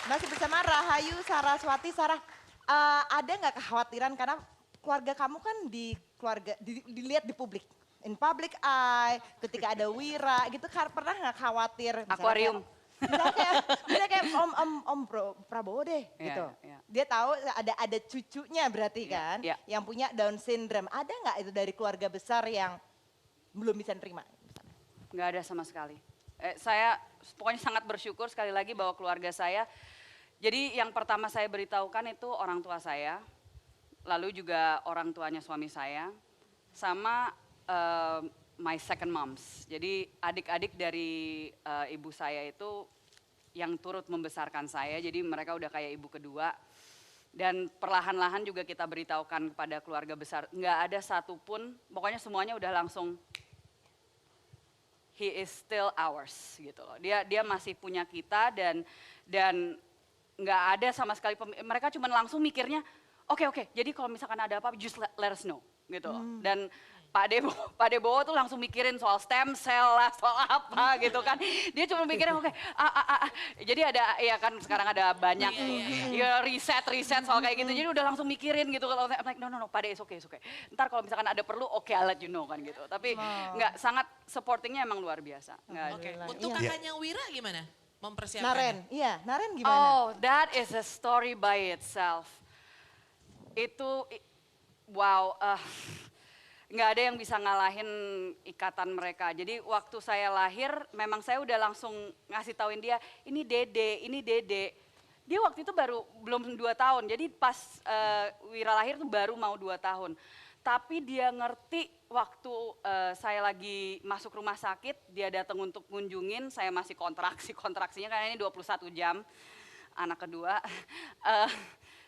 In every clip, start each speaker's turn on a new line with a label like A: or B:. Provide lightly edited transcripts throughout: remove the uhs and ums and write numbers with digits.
A: Masih bersama Rahayu Saraswati. Sarah, ada nggak kekhawatiran karena keluarga kamu kan di keluarga dilihat di publik, in public eye, ketika ada Wira gitu, pernah nggak khawatir?
B: Akuarium.
A: Misalnya kayak Om Prabowo deh gitu.
B: Yeah.
A: Dia tahu ada cucunya berarti kan, yang punya Down syndrome. Ada nggak itu dari keluarga besar yang belum bisa nerima?
B: Nggak ada sama sekali. Saya pokoknya sangat bersyukur sekali lagi bahwa keluarga saya, jadi yang pertama saya beritahukan itu orang tua saya, lalu juga orang tuanya suami saya, sama my second moms. Jadi adik-adik dari ibu saya itu yang turut membesarkan saya, jadi mereka udah kayak ibu kedua. Dan perlahan-lahan juga kita beritahukan kepada keluarga besar, nggak ada satupun, pokoknya semuanya udah langsung, he is still ours gitu loh. Dia masih punya kita dan nggak ada sama sekali, mereka cuma langsung mikirnya, oke, jadi kalau misalkan ada apa, just let us know gitu loh. Dan Pak Debowo tuh langsung mikirin soal stem cell lah, soal apa gitu kan. Dia cuma mikirin oke. Jadi ada, ya kan sekarang ada banyak ya riset soal kayak gitu. Jadi udah langsung mikirin gitu. Kalau like, no, Pak De, it's okay. Ntar kalau misalkan ada perlu, oke, I'll let you know kan gitu. Tapi nggak, sangat supportingnya emang luar biasa.
C: Oke, untuk kakaknya Wira gimana? Mempersiapkan?
A: Naren gimana?
B: Oh, that is a story by itself. Itu, wow, nggak ada yang bisa ngalahin ikatan mereka. Jadi waktu saya lahir, memang saya udah langsung ngasih tauin dia, ini Dede. Dia waktu itu belum 2 tahun, jadi pas Wira lahir tuh baru mau 2 tahun. Tapi dia ngerti waktu saya lagi masuk rumah sakit, dia datang untuk ngunjungin, saya masih kontraksinya karena ini 21 jam, anak kedua.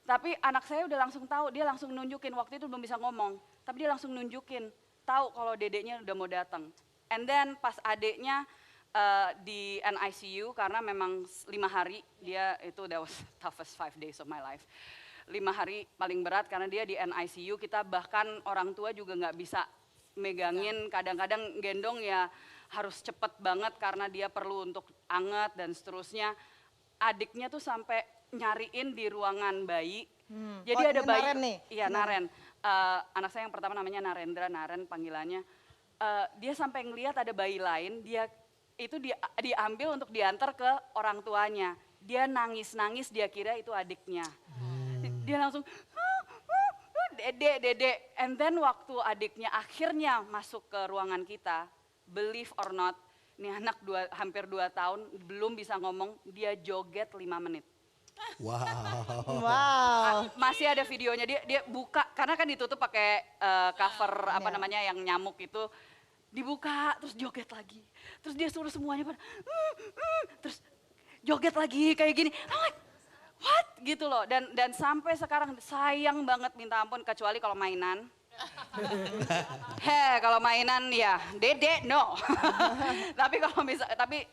B: Tapi anak saya udah langsung tahu, dia langsung nunjukin, waktu itu belum bisa ngomong. Tapi dia langsung nunjukin, tahu kalau dedeknya udah mau datang. And then pas adeknya di NICU karena memang 5 hari, dia itu that was toughest 5 days of my life. 5 hari paling berat karena dia di NICU, kita bahkan orang tua juga nggak bisa megangin, kadang-kadang gendong ya harus cepet banget karena dia perlu untuk anget dan seterusnya. Adiknya tuh sampai nyariin di ruangan bayi. Jadi ada bayi,
A: Naren nih.
B: Iya Naren. Anak saya yang pertama namanya Narendra, Naren panggilannya. Dia sampai ngelihat ada bayi lain, dia diambil untuk diantar ke orang tuanya. Dia nangis, dia kira itu adiknya. Dia langsung, Dede. And then waktu adiknya akhirnya masuk ke ruangan kita, believe or not, ini anak hampir 2 tahun, belum bisa ngomong, dia joget 5 menit.
A: Wow.
B: Masih ada videonya, dia buka, karena kan ditutup pakai cover yang nyamuk itu. Dibuka, terus joget lagi. Terus dia suruh semuanya pada, terus joget lagi kayak gini. I'm like, what? Gitu loh, dan sampai sekarang sayang banget minta ampun, kecuali kalau mainan. Kalau mainan ya, Dede, no. tapi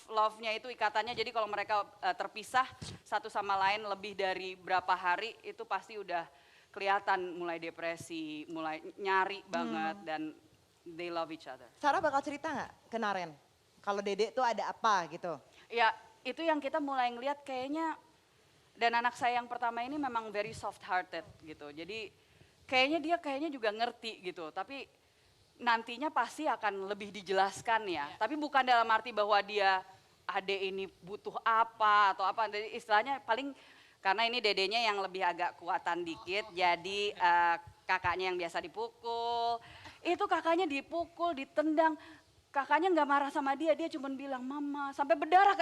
B: love-nya itu ikatannya, jadi kalau mereka terpisah satu sama lain lebih dari berapa hari, itu pasti udah kelihatan mulai depresi, mulai nyari banget, dan they love each other.
A: Sarah bakal cerita nggak ke Naren? Kalau Dede tuh ada apa gitu?
B: Ya itu yang kita mulai ngeliat kayaknya, dan anak saya yang pertama ini memang very soft hearted gitu, jadi kayaknya dia juga ngerti gitu, tapi nantinya pasti akan lebih dijelaskan ya. Tapi bukan dalam arti bahwa dia adek ini butuh apa atau apa. Jadi istilahnya paling karena ini dedenya yang lebih agak kuatan dikit. Jadi kakaknya yang biasa dipukul. Itu kakaknya dipukul, ditendang. Kakaknya nggak marah sama dia cuma bilang mama. Sampai berdarah,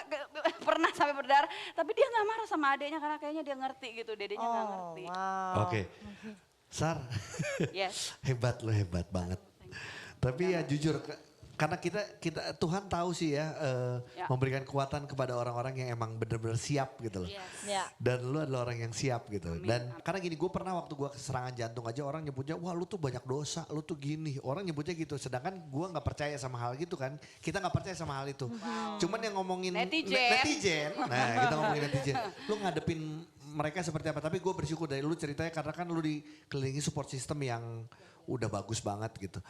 B: pernah sampai berdarah. Tapi dia nggak marah sama adeknya karena kayaknya dia ngerti gitu. Dedenya nggak ngerti.
A: Wow.
D: Oke. Sar,
B: Yes.
D: hebat banget. Tapi ya jujur, karena kita Tuhan tahu sih ya, memberikan kekuatan kepada orang-orang yang emang benar-benar siap gitu loh.
A: Ya.
D: Dan lu adalah orang yang siap gitu.
B: Amin.
D: Dan karena gini, gue pernah waktu gue serangan jantung aja orang nyebutnya, wah lu tuh banyak dosa, lu tuh gini. Orang nyebutnya gitu, sedangkan gue gak percaya sama hal gitu kan. Kita gak percaya sama hal itu. Cuman yang ngomongin netizen, nah kita ngomongin netizen. Lu ngadepin mereka seperti apa, tapi gue bersyukur dari lu ceritanya karena kan lu dikelilingi support system yang udah bagus banget gitu.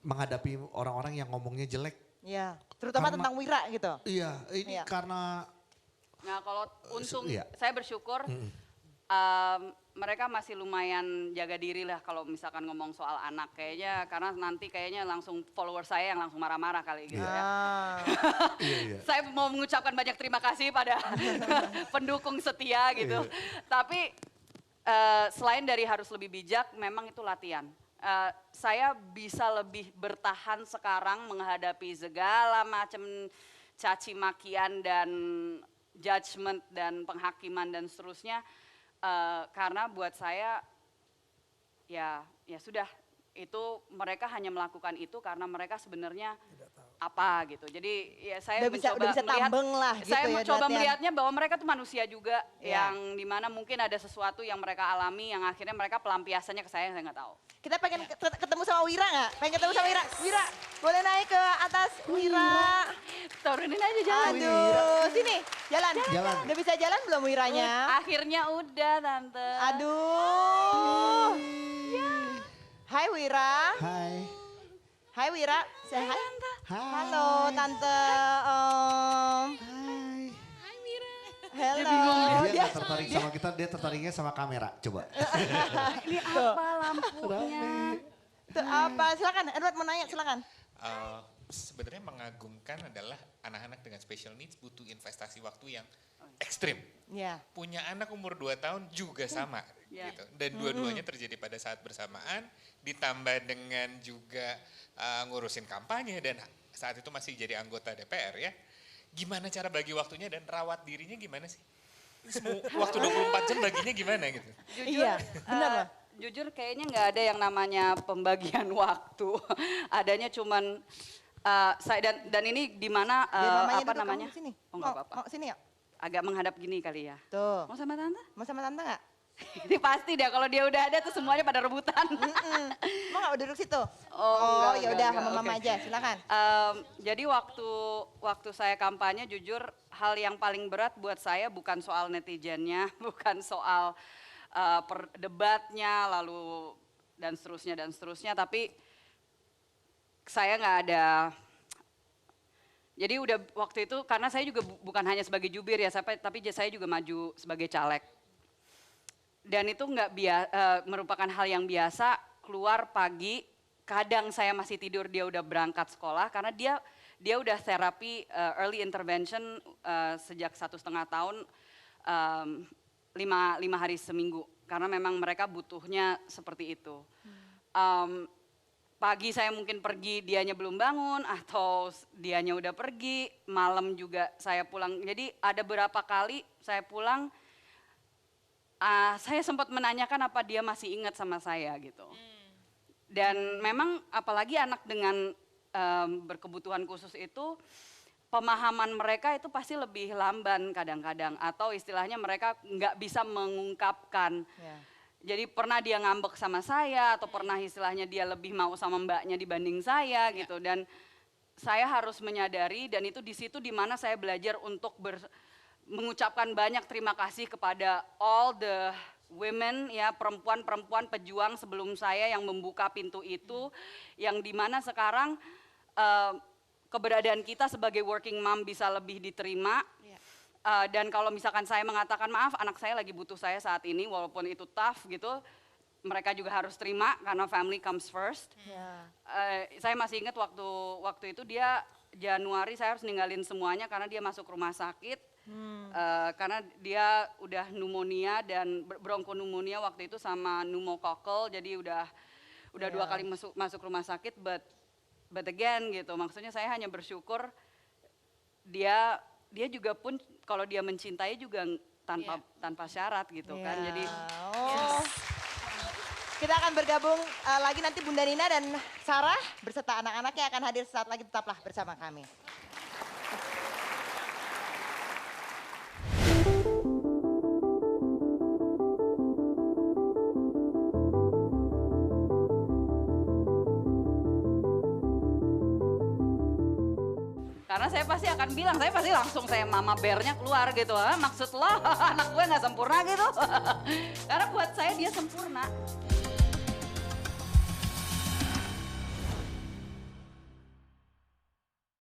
D: Menghadapi orang-orang yang ngomongnya jelek.
A: Iya, terutama tentang Wira gitu.
D: Iya, ini karena
B: Nah kalau untung
D: iya.
B: saya bersyukur mereka masih lumayan jaga diri lah kalau misalkan ngomong soal anak kayaknya karena nanti kayaknya langsung follower saya yang langsung marah-marah kali gitu ya.
D: Iya.
B: Saya mau mengucapkan banyak terima kasih pada pendukung setia gitu. Tapi selain dari harus lebih bijak, memang itu latihan. Saya bisa lebih bertahan sekarang menghadapi segala macam caci makian dan judgment dan penghakiman dan seterusnya. Karena buat saya ya sudah itu mereka hanya melakukan itu karena mereka sebenarnya apa gitu. Jadi ya saya
A: udah bisa
B: melihat,
A: tambeng lah gitu
B: saya
A: ya,
B: mencoba
A: latihan.
B: melihatnya bahwa mereka tuh manusia juga
A: Ya.
B: yang dimana mungkin ada sesuatu yang mereka alami yang akhirnya mereka pelampiasannya ke saya nggak tahu.
A: Kita pengen ketemu sama Wira nggak? Pengen ketemu sama Wira? Wira, boleh naik ke atas Wira.
B: Turunin aja jalan.
A: Aduh, sini, jalan.
D: Jalan.
A: Udah bisa jalan belum Wiranya?
B: Akhirnya udah tante.
A: Aduh. Hai Wira.
D: Hai.
A: Hai Wira, say hi.
D: Hai.
A: Halo Tante.
D: Hai.
A: Hello.
D: Dia nggak tertarik sama kita, dia tertariknya sama kamera. Coba.
B: Ini apa lampunya?
A: Tuh apa? Silakan, Edward mau nanya, silakan.
E: Sebenarnya mengagumkan adalah anak-anak dengan special needs butuh investasi waktu yang ekstrim.
A: Ya.
E: Punya anak umur 2 tahun juga sama
B: Ya.
E: gitu. Dan dua-duanya terjadi pada saat bersamaan ditambah dengan juga ngurusin kampanye dan saat itu masih jadi anggota DPR ya. Gimana cara bagi waktunya dan rawat dirinya gimana sih? Waktu 24 jam baginya gimana gitu?
B: Jujur,
A: Iya, benar loh.
B: Jujur kayaknya nggak ada yang namanya pembagian waktu. Adanya cuman saya dan ini di mana
A: Biar mamanya
B: apa
A: duduk,
B: namanya?
A: kamu sini.
B: Oh nggak apa-apa.
A: Mau sini ya?
B: Agak menghadap gini kali ya.
A: Tuh.
B: Mau sama tante?
A: Mau sama Tante nggak?
B: Ini pasti deh kalau dia udah ada tuh semuanya pada rebutan.
A: Mau nggak duduk situ?
B: enggak,
A: Ya udah
B: enggak,
A: sama Mama
B: oke.
A: aja, silakan.
B: Jadi waktu saya kampanye jujur hal yang paling berat buat saya bukan soal netizennya, bukan soal debatnya lalu dan seterusnya, tapi saya nggak ada. Jadi udah waktu itu karena saya juga bukan hanya sebagai jubir ya, tapi saya juga maju sebagai caleg. Dan itu merupakan hal yang biasa, keluar pagi, kadang saya masih tidur dia udah berangkat sekolah karena dia udah terapi early intervention sejak 1,5 tahun 5 hari seminggu karena memang mereka butuhnya seperti itu. Pagi saya mungkin pergi dianya belum bangun atau dianya udah pergi, malam juga saya pulang. Jadi ada beberapa kali saya pulang saya sempat menanyakan apa dia masih ingat sama saya gitu. Dan memang apalagi anak dengan berkebutuhan khusus itu pemahaman mereka itu pasti lebih lamban kadang-kadang atau istilahnya mereka nggak bisa mengungkapkan.
A: Ya.
B: Jadi pernah dia ngambek sama saya atau pernah istilahnya dia lebih mau sama mbaknya dibanding saya gitu. Dan saya harus menyadari dan itu di situ di mana saya belajar untuk mengucapkan banyak terima kasih kepada all the women ya perempuan-perempuan pejuang sebelum saya yang membuka pintu itu yang dimana sekarang keberadaan kita sebagai working mom bisa lebih diterima dan kalau misalkan saya mengatakan maaf anak saya lagi butuh saya saat ini walaupun itu tough gitu mereka juga harus terima karena family comes first. Saya masih ingat waktu itu dia Januari saya harus ninggalin semuanya karena dia masuk rumah sakit. Karena dia udah pneumonia dan bronkonumonia waktu itu sama pneumokokal jadi udah 2 kali masuk rumah sakit but again gitu maksudnya saya hanya bersyukur dia juga pun kalau dia mencintai juga tanpa syarat gitu kan jadi
A: Kita akan bergabung lagi nanti Bunda Nina dan Sarah berserta anak-anaknya akan hadir saat lagi tetaplah bersama kami.
B: karena saya pasti akan bilang, saya pasti langsung mama bearnya keluar gitu. Maksud lo anak gue gak sempurna gitu. Karena buat saya dia sempurna.